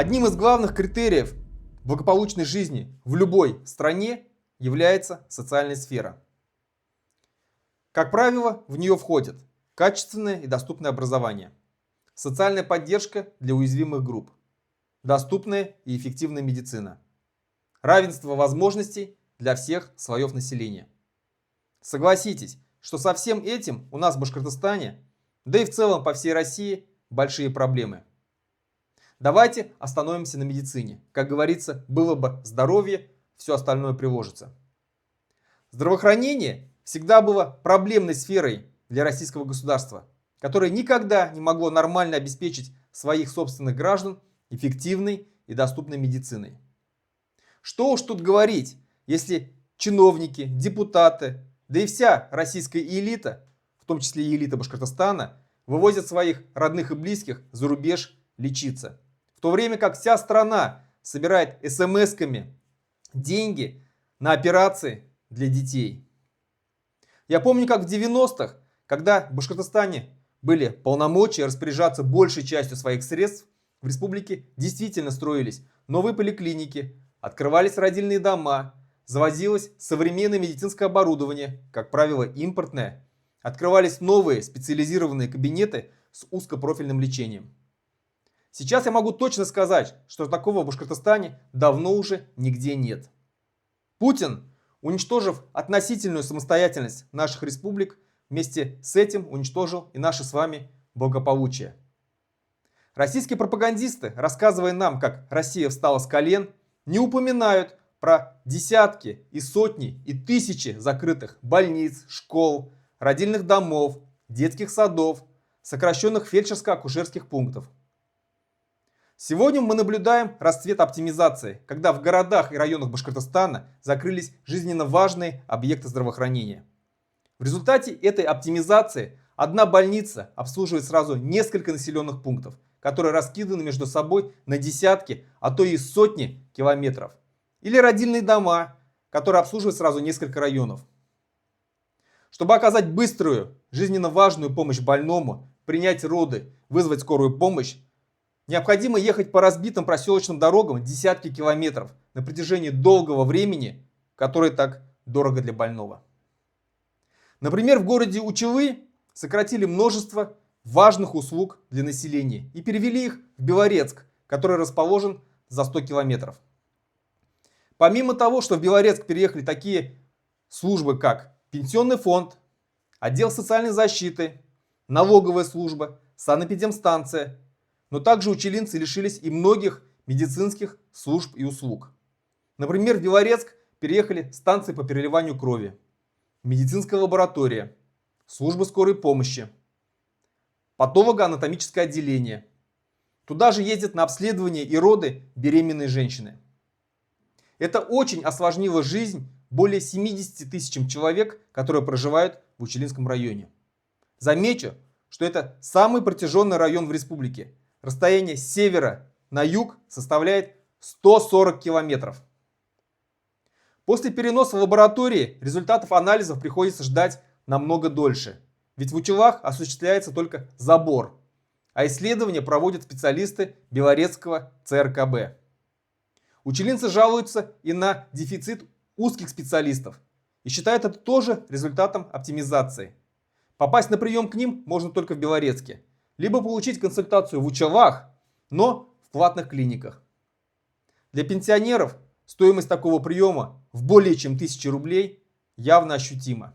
Одним из главных критериев благополучной жизни в любой стране является социальная сфера. Как правило, в нее входят качественное и доступное образование, социальная поддержка для уязвимых групп, доступная и эффективная медицина, равенство возможностей для всех слоев населения. Согласитесь, что со всем этим у нас в Башкортостане, да и в целом по всей России, большие проблемы. Давайте остановимся на медицине. Как говорится, было бы здоровье, все остальное приложится. Здравоохранение всегда было проблемной сферой для российского государства, которое никогда не могло нормально обеспечить своих собственных граждан эффективной и доступной медициной. Что уж тут говорить, если чиновники, депутаты, да и вся российская элита, в том числе и элита Башкортостана, вывозят своих родных и близких за рубеж лечиться. В то время как вся страна собирает смс-ками деньги на операции для детей. Я помню, как в 90-х, когда в Башкортостане были полномочия распоряжаться большей частью своих средств, в республике действительно строились новые поликлиники, открывались родильные дома, завозилось современное медицинское оборудование, как правило импортное, открывались новые специализированные кабинеты с узкопрофильным лечением. Сейчас я могу точно сказать, что такого в Башкортостане давно уже нигде нет. Путин, уничтожив относительную самостоятельность наших республик, вместе с этим уничтожил и наше с вами благополучие. Российские пропагандисты, рассказывая нам, как Россия встала с колен, не упоминают про десятки и сотни и тысячи закрытых больниц, школ, родильных домов, детских садов, сокращенных фельдшерско-акушерских пунктов. Сегодня мы наблюдаем расцвет оптимизации, когда в городах и районах Башкортостана закрылись жизненно важные объекты здравоохранения. В результате этой оптимизации одна больница обслуживает сразу несколько населенных пунктов, которые раскиданы между собой на десятки, а то и сотни километров. Или родильные дома, которые обслуживают сразу несколько районов. Чтобы оказать быструю, жизненно важную помощь больному, принять роды, вызвать скорую помощь, необходимо ехать по разбитым проселочным дорогам десятки километров на протяжении долгого времени, которое так дорого для больного. Например, в городе Учелы сократили множество важных услуг для населения и перевели их в Белорецк, который расположен за 100 километров. Помимо того, что в Белорецк переехали такие службы, как Пенсионный фонд, отдел социальной защиты, налоговая служба, санэпидемстанция, но также учелинцы лишились и многих медицинских служб и услуг. Например, в Белорецк переехали станции по переливанию крови, медицинская лаборатория, служба скорой помощи, патологоанатомическое отделение. Туда же ездят на обследование и роды беременные женщины. Это очень осложнило жизнь более 70 тысячам человек, которые проживают в Учелинском районе. Замечу, что это самый протяженный район в республике. Расстояние с севера на юг составляет 140 километров. После переноса в лаборатории результатов анализов приходится ждать намного дольше. Ведь в Учелах осуществляется только забор, а исследования проводят специалисты Белорецкого ЦРКБ. Учелинцы жалуются и на дефицит узких специалистов и считают это тоже результатом оптимизации. Попасть на прием к ним можно только в Белорецке, либо получить консультацию в Учелах, но в платных клиниках. Для пенсионеров стоимость такого приема в более чем 1000 рублей явно ощутима.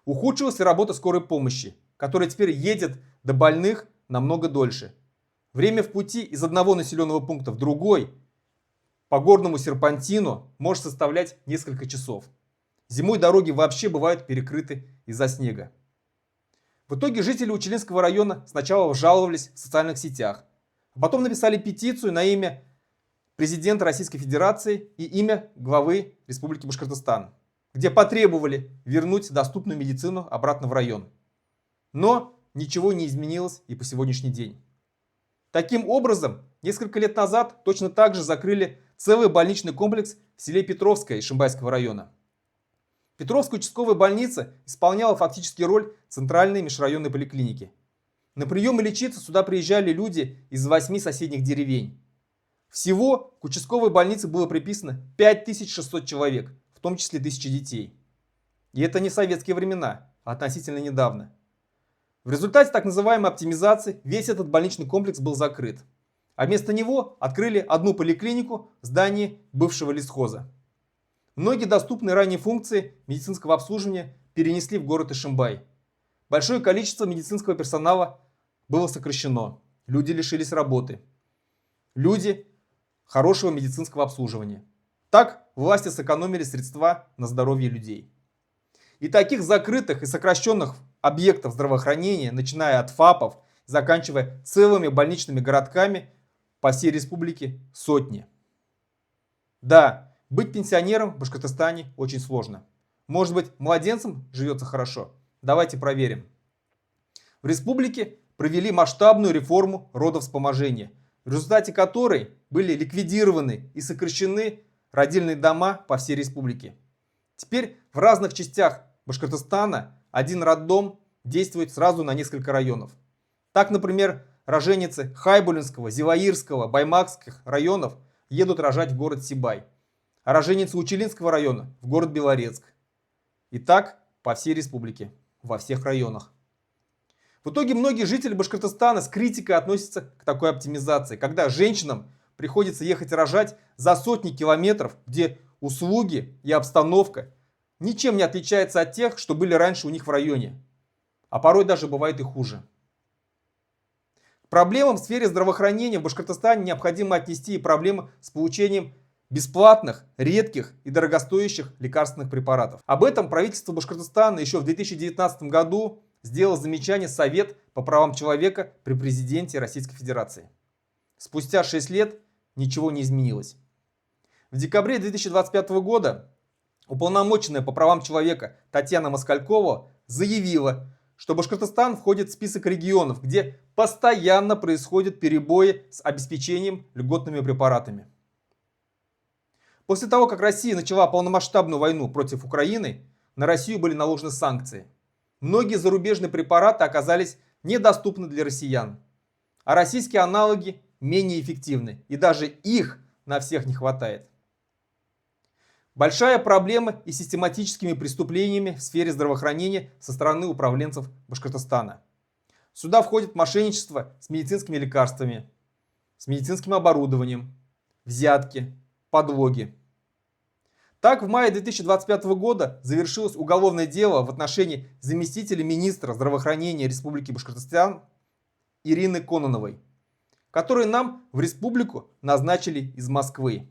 Ухудшилась и работа скорой помощи, которая теперь едет до больных намного дольше. Время в пути из одного населенного пункта в другой по горному серпантину может составлять несколько часов. Зимой дороги вообще бывают перекрыты из-за снега. В итоге жители Учелинского района сначала жаловались в социальных сетях, а потом написали петицию на имя президента Российской Федерации и имя главы Республики Башкортостан, где потребовали вернуть доступную медицину обратно в район. Но ничего не изменилось и по сегодняшний день. Таким образом, несколько лет назад точно так же закрыли целый больничный комплекс в селе Петровское Ишимбайского района. Петровская участковая больница исполняла фактически роль центральной межрайонной поликлиники. На прием и лечиться сюда приезжали люди из 8 соседних деревень. Всего к участковой больнице было приписано 5600 человек, в том числе 1000 детей. И это не советские времена, а относительно недавно. В результате так называемой оптимизации весь этот больничный комплекс был закрыт. А вместо него открыли одну поликлинику в здании бывшего лесхоза. Многие доступные ранее функции медицинского обслуживания перенесли в город Ишимбай. Большое количество медицинского персонала было сокращено. Люди лишились работы. Люди хорошего медицинского обслуживания. Так власти сэкономили средства на здоровье людей. И таких закрытых и сокращенных объектов здравоохранения, начиная от ФАПов, заканчивая целыми больничными городками по всей республике, сотни. Да, быть пенсионером в Башкортостане очень сложно. Может быть, младенцам живется хорошо? Давайте проверим. В республике провели масштабную реформу родовспоможения, в результате которой были ликвидированы и сокращены родильные дома по всей республике. Теперь в разных частях Башкортостана один роддом действует сразу на несколько районов. Так, например, роженицы Хайбулинского, Зилаирского, Баймакских районов едут рожать в город Сибай, а роженицы Учелинского района в город Белорецк. И так по всей республике, во всех районах. В итоге многие жители Башкортостана с критикой относятся к такой оптимизации, когда женщинам приходится ехать рожать за сотни километров, где услуги и обстановка ничем не отличаются от тех, что были раньше у них в районе. А порой даже бывает и хуже. К проблемам в сфере здравоохранения в Башкортостане необходимо отнести и проблемы с получением бесплатных, редких и дорогостоящих лекарственных препаратов. Об этом правительство Башкортостана еще в 2019 году сделало замечание Совет по правам человека при президенте Российской Федерации. Спустя 6 лет ничего не изменилось. В декабре 2025 года уполномоченная по правам человека Татьяна Москалькова заявила, что Башкортостан входит в список регионов, где постоянно происходят перебои с обеспечением льготными препаратами. После того, как Россия начала полномасштабную войну против Украины, на Россию были наложены санкции. Многие зарубежные препараты оказались недоступны для россиян, а российские аналоги менее эффективны, и даже их на всех не хватает. Большая проблема и с систематическими преступлениями в сфере здравоохранения со стороны управленцев Башкортостана. Сюда входит мошенничество с медицинскими лекарствами, с медицинским оборудованием, взятки, подлоги. Так, в мае 2025 года завершилось уголовное дело в отношении заместителя министра здравоохранения Республики Башкортостан Ирины Кононовой, которую нам в республику назначили из Москвы.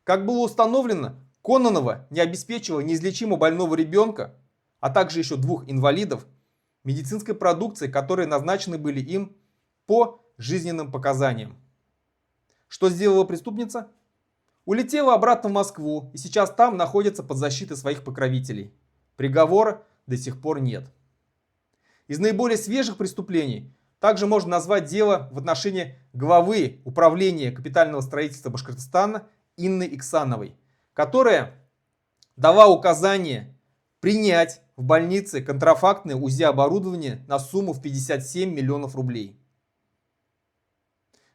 Как было установлено, Кононова не обеспечивала неизлечимо больного ребенка, а также еще 2 инвалидов, медицинской продукцией, которые назначены были им по жизненным показаниям. Что сделала преступница? Улетела обратно в Москву и сейчас там находится под защитой своих покровителей. Приговора до сих пор нет. Из наиболее свежих преступлений также можно назвать дело в отношении главы управления капитального строительства Башкортостана Инны Иксановой, которая дала указание принять в больнице контрафактное УЗИ-оборудование на сумму в 57 миллионов рублей.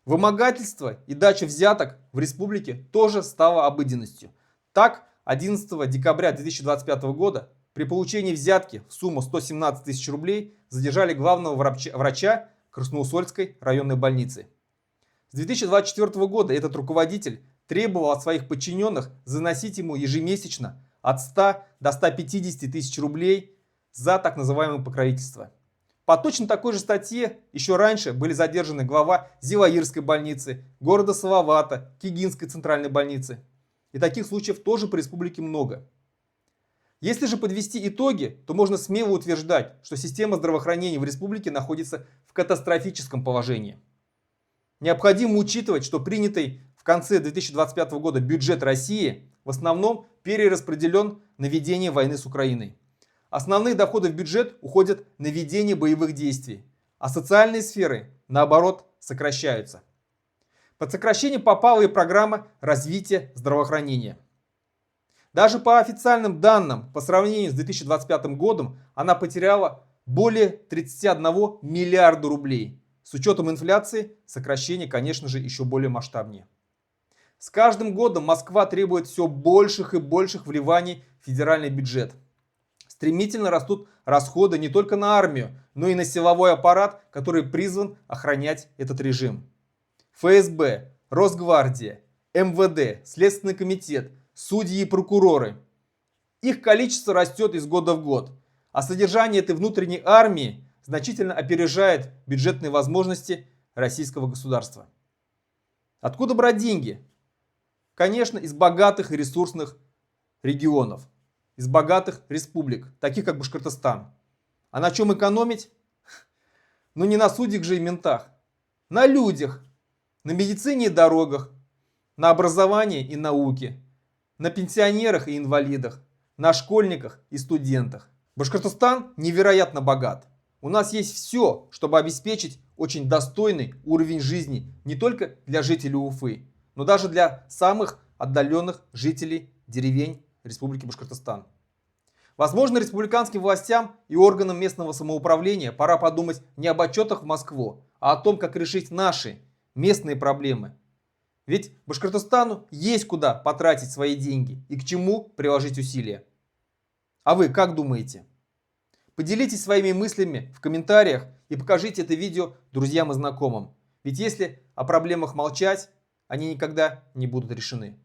Вымогательство и дача взяток в республике тоже стало обыденностью. Так, 11 декабря 2025 года при получении взятки в сумму 117 тысяч рублей задержали главного врача Красноусольской районной больницы. С 2024 года этот руководитель требовал от своих подчиненных заносить ему ежемесячно от 100 до 150 тысяч рублей за так называемое покровительство. По точно такой же статье еще раньше были задержаны глава Зилаирской больницы, города Салавата, Кигинской центральной больницы. И таких случаев тоже по республике много. Если же подвести итоги, то можно смело утверждать, что система здравоохранения в республике находится в катастрофическом положении. Необходимо учитывать, что принятый в конце 2025 года бюджет России в основном перераспределен на ведение войны с Украиной. Основные доходы в бюджет уходят на ведение боевых действий, а социальные сферы, наоборот, сокращаются. Под сокращение попала и программа развития здравоохранения. Даже по официальным данным, по сравнению с 2025 годом, она потеряла более 31 миллиарда рублей. С учетом инфляции сокращение, конечно же, еще более масштабнее. С каждым годом Москва требует все больших и больших вливаний в федеральный бюджет. Стремительно растут расходы не только на армию, но и на силовой аппарат, который призван охранять этот режим. ФСБ, Росгвардия, МВД, Следственный комитет, судьи и прокуроры. Их количество растет из года в год, а содержание этой внутренней армии значительно опережает бюджетные возможности российского государства. Откуда брать деньги? Конечно, из богатых и ресурсных регионов, из богатых республик, таких как Башкортостан. А на чем экономить? Ну не на судьях же и ментах. На людях, на медицине и дорогах, на образовании и науке, на пенсионерах и инвалидах, на школьниках и студентах. Башкортостан невероятно богат. У нас есть все, чтобы обеспечить очень достойный уровень жизни не только для жителей Уфы, но даже для самых отдаленных жителей деревень Республики Башкортостан. Возможно, республиканским властям и органам местного самоуправления пора подумать не об отчетах в Москву, а о том, как решить наши местные проблемы. Ведь Башкортостану есть куда потратить свои деньги и к чему приложить усилия. А вы как думаете? Поделитесь своими мыслями в комментариях и покажите это видео друзьям и знакомым. Ведь если о проблемах молчать, они никогда не будут решены.